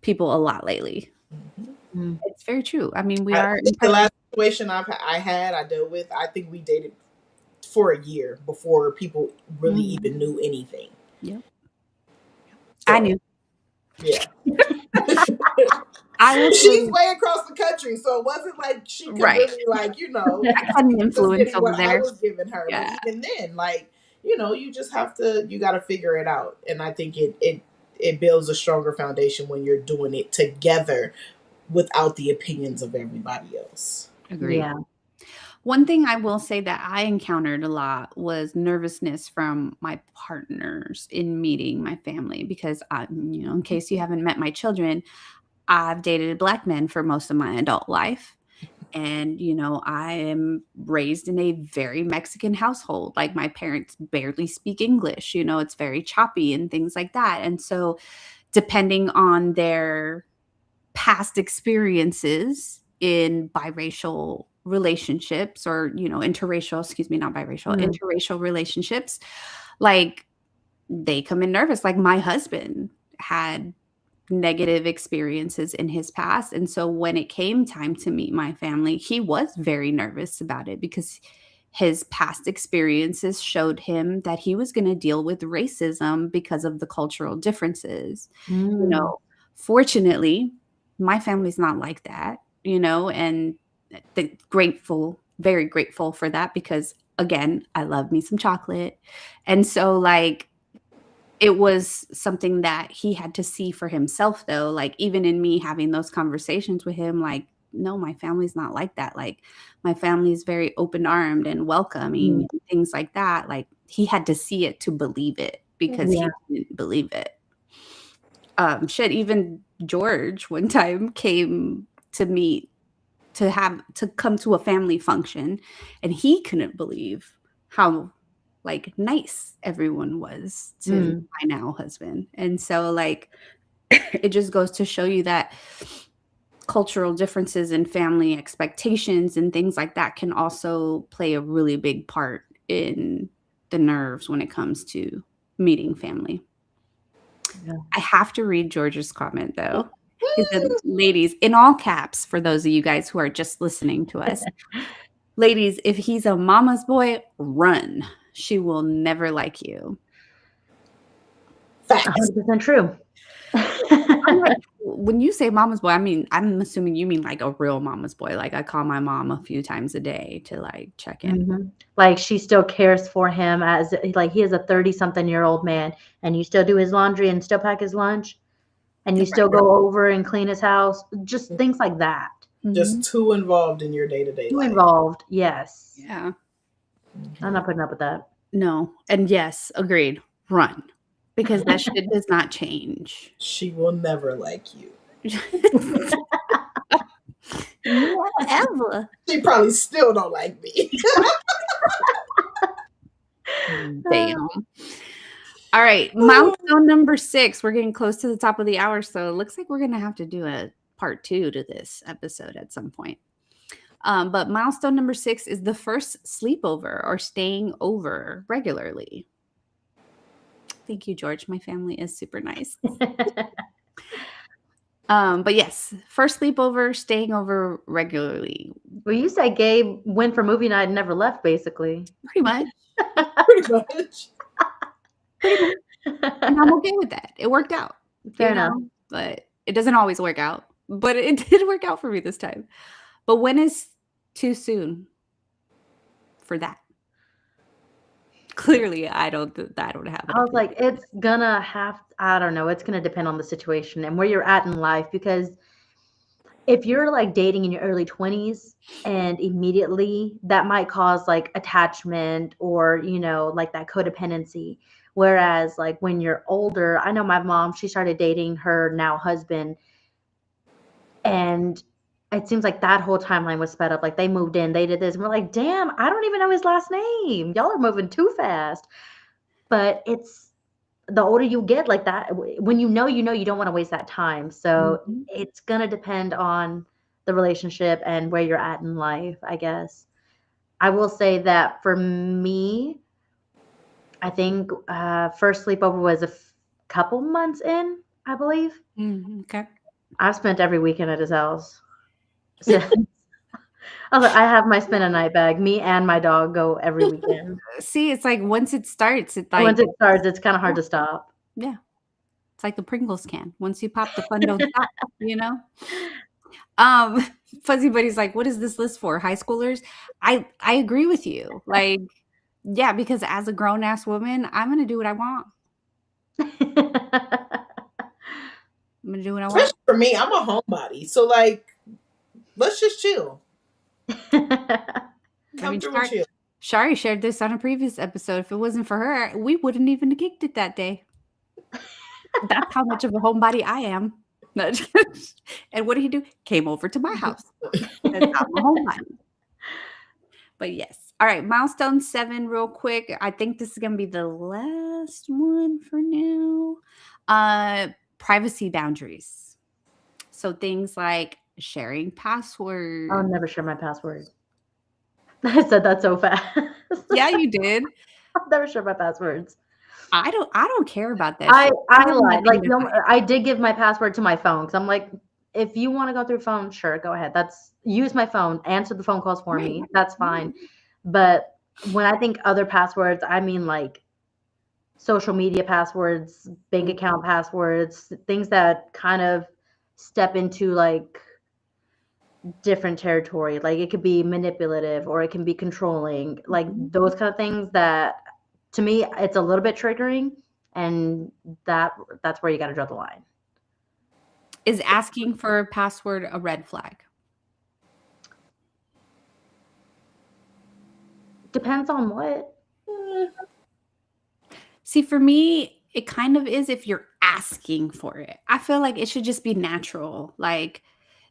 people a lot lately. Mhm. Mm. It's very true. I mean, we I are think the impressionable. last situation I dealt with, I think we dated for a year before people really Mm. even knew anything. Yep. I So knew. yeah. I will She's say, way across the country, so it wasn't like she could right. really like, I had an just influence getting over what I there. was giving her. But Yeah. even then, like, you just have to you gotta figure it out. And I think it builds a stronger foundation when you're doing it together without the opinions of everybody else. Agreed. Yeah. One thing I will say that I encountered a lot was nervousness from my partners in meeting my family because in case you haven't met my children, I've dated black men for most of my adult life. And, I am raised in a very Mexican household. Like my parents barely speak English, it's very choppy and things like that. And so, depending on their past experiences in biracial relationships or, interracial, excuse me, not biracial, Mm. interracial relationships, like they come in nervous. Like my husband had negative experiences in his past. And so when it came time to meet my family, he was very nervous about it because his past experiences showed him that he was going to deal with racism because of the cultural differences. You Mm. know, fortunately, my family's not like that, and very grateful for that because again, I love me some chocolate. And so like it was something that he had to see for himself though, like, even in me having those conversations with him, like, "No, my family's not like that." Like, my family's very open-armed and welcoming Mm. and things like that. Like, he had to see it to believe it because Yeah. he didn't believe it. Shit, even George one time came to meet to come to a family function, and he couldn't believe how, like, nice everyone was to Mm. my now husband. And so, like, it just goes to show you that cultural differences and family expectations and things like that can also play a really big part in the nerves when it comes to meeting family. Yeah. I have to read George's comment though. He said, ladies, in all caps, for those of you guys who are just listening to us, ladies, if he's a mama's boy, run. She will never like you. Facts. 100% true. I'm like, when you say mama's boy, I mean, I'm assuming you mean like a real mama's boy. Like I call my mom a few times a day to like check in. Mhm. Like, she still cares for him as like, he is a 30-something-year-old man, and you still do his laundry and still pack his lunch, and you still Right. go over and clean his house, just things like that. Just Mhm. too involved in your day to day Too life. involved, yes. Yeah. I'm not putting up with that. No. And yes, agreed. Run. Because that shit does not change. She will never like you. Whatever. She probably still don't like me. Damn. All right, milestone number 6. We're getting close to the top of the hour, so it looks like we're gonna have to do a part 2 to this episode at some point. But milestone number 6 is the first sleepover or staying over regularly. Thank you, George. My family is super nice. But yes, first sleepover, staying over regularly. Well, you said Gabe went for movie night and never left, basically. Pretty much. Pretty much. Pretty much. And I'm okay with that. It worked out. Fair enough. But it doesn't always work out. But it did work out for me this time. But when is too soon for that? Clearly, I don't have it. I was like, it's gonna have, I don't know, it's gonna depend on the situation and where you're at in life, because if you're like dating in your early 20s and immediately that might cause like attachment or, like that codependency. Whereas like when you're older, I know my mom, she started dating her now husband, and it seems like that whole timeline was sped up. Like they moved in, they did this, and we're like, damn, I don't even know his last name. Y'all are moving too fast. But it's the older you get, like that, when you don't want to waste that time. So it's gonna depend on the relationship and where you're at in life, I guess. I will say that for me, I think first sleepover was a couple months in, I believe. Okay. I've spent every weekend at his house. So I have my spend a night bag. Me and my dog go every weekend. See, it's like once it starts, it's Once it starts, it's kind of hard to stop. Yeah. It's like the Pringles can. Once you pop, the fun don't stop, Fuzzy Buddy's like, what is this list for? High schoolers? I agree with you. Like, yeah, because as a grown-ass woman, I'm going to do what I want. I'm going to do what I want. Especially for me, I'm a homebody. So, like, let's just chill. Come through and chill. Shari shared this on a previous episode. If it wasn't for her, we wouldn't even have kicked it that day. That's how much of a homebody I am. And what did he do? Came over to my house. I'm a homebody. But yes. All right. Milestone 7 real quick. I think this is going to be the last one for now. Privacy boundaries. So things like sharing passwords. I'll never share my password. I said that so fast. Yeah, you did. I'll never share my passwords. I don't care about that. I lied. Like, I did give my password to my phone because I'm like, if you want to go through phone, sure, go ahead. Use my phone, answer the phone calls for me. That's fine. But when I think other passwords, I mean like social media passwords, bank account passwords, things that kind of step into like different territory. Like it could be manipulative or it can be controlling, like those kind of things that to me it's a little bit triggering, and that's where you got to draw the line. Is asking for a password a red flag? Depends on what. See, for me, it kind of is if you're asking for it. I feel like it should just be natural. Like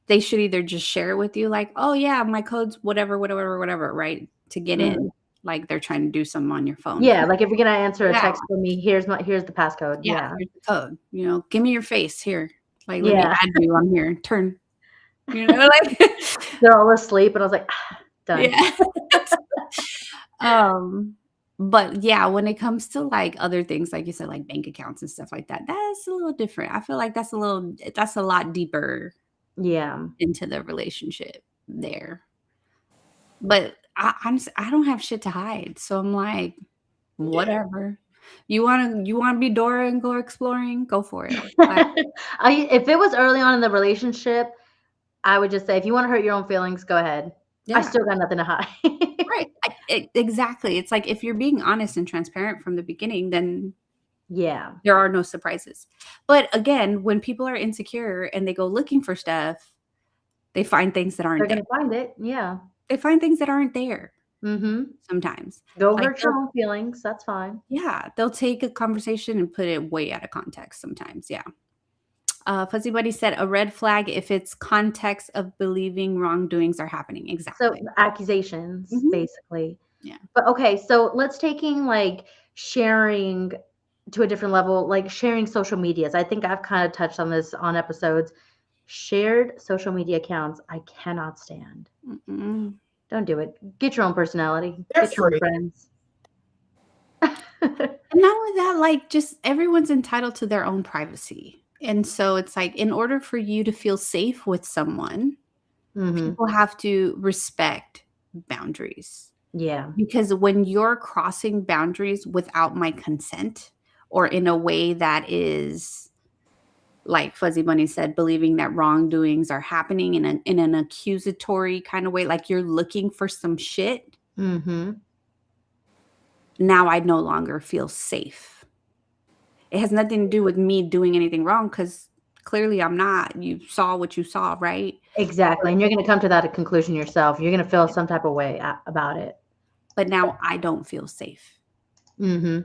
they should either just share it with you, like, oh yeah, my code's whatever, right? To get in. Like they're trying to do something on your phone. Yeah, like if you're gonna answer a text for me, here's the passcode. Yeah, here's the code. Give me your face here. Like let me add you on here. Turn. Like they're all asleep, and I was like, done. Yeah. But yeah, when it comes to like other things, like you said, like bank accounts and stuff like that, that's a little different. I feel like that's a lot deeper. Yeah. Into the relationship there. But honestly, I don't have shit to hide. So I'm like, whatever. You wanna be Dora and go exploring? Go for it. If it was early on in the relationship, I would just say, if you want to hurt your own feelings, go ahead. Yeah. I still got nothing to hide. Right. Exactly. It's like if you're being honest and transparent from the beginning, then yeah, there are no surprises. But again, when people are insecure and they go looking for stuff, they find things that aren't there. They're going to find it. Yeah. They find things that aren't there. Sometimes. Go hurt your own feelings. That's fine. Yeah. They'll take a conversation and put it way out of context sometimes. Yeah. Fuzzy Buddy said a red flag if it's context of believing wrongdoings are happening. So Exactly. accusations, Mhm. basically. Yeah. But okay, so let's taking like sharing to a different level, like sharing social medias. I think I've kind of touched on this on episodes. Shared social media accounts, I cannot stand. Mm-mm. Don't do it. Get your own personality. They're Get your own free. friends. And not only that, like, just everyone's entitled to their own privacy. And so it's like, in order for you to feel safe with someone, Hmm. people have to respect boundaries. Yeah. Because when you're crossing boundaries without my consent or in a way that is, like Fuzzy Bunny said, believing that wrongdoings are happening in an accusatory kind of way, like you're looking for some shit, Hmm. now I no longer feel safe. It has nothing to do with me doing anything wrong because clearly I'm not. You saw what you saw, right? Exactly. And you're going to come to that conclusion yourself. You're going to feel some type of way about it. But now I don't feel safe Hmm.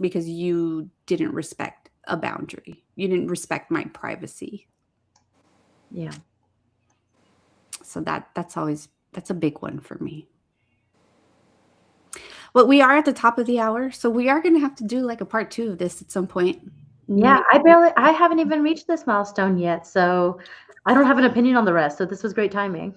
because you didn't respect a boundary. You didn't respect my privacy. Yeah. So that's a big one for me. But we are at the top of the hour, so we are going to have to do like a part 2 of this at some point. Yeah. Maybe. I haven't even reached this milestone yet. So I don't have an opinion on the rest. So this was great timing.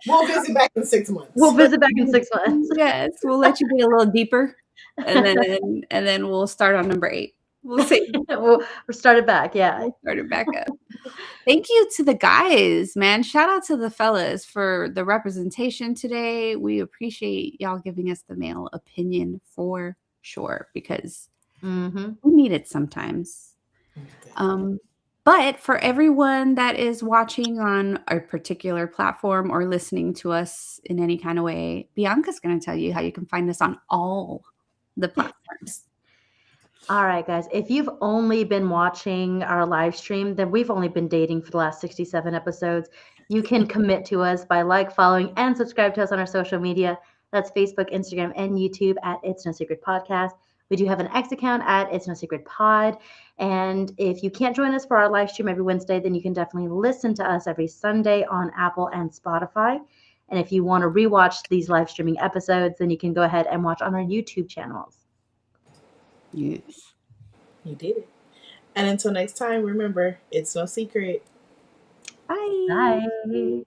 We'll visit back in 6 months. We'll visit back in 6 months. Yes, we'll let you get a little deeper, and then we'll start on number 8. We'll see. We'll start it back. Yeah. We'll start it back up. Thank you to the guys, man. Shout out to the fellas for the representation today. We appreciate y'all giving us the male opinion for sure because Hmm. we need it sometimes. But for everyone that is watching on a particular platform or listening to us in any kind of way, Bianca's going to tell you how you can find us on all the platforms. All right, guys. If you've only been watching our live stream, then we've only been dating for the last 67 episodes. You can commit to us by following, and subscribe to us on our social media. That's Facebook, Instagram, and YouTube at It's No Secret Podcast. We do have an X account at It's No Secret Pod. And if you can't join us for our live stream every Wednesday, then you can definitely listen to us every Sunday on Apple and Spotify. And if you want to rewatch these live streaming episodes, then you can go ahead and watch on our YouTube channels. Yes. You did it. And until next time, remember, it's no secret. Bye. Bye.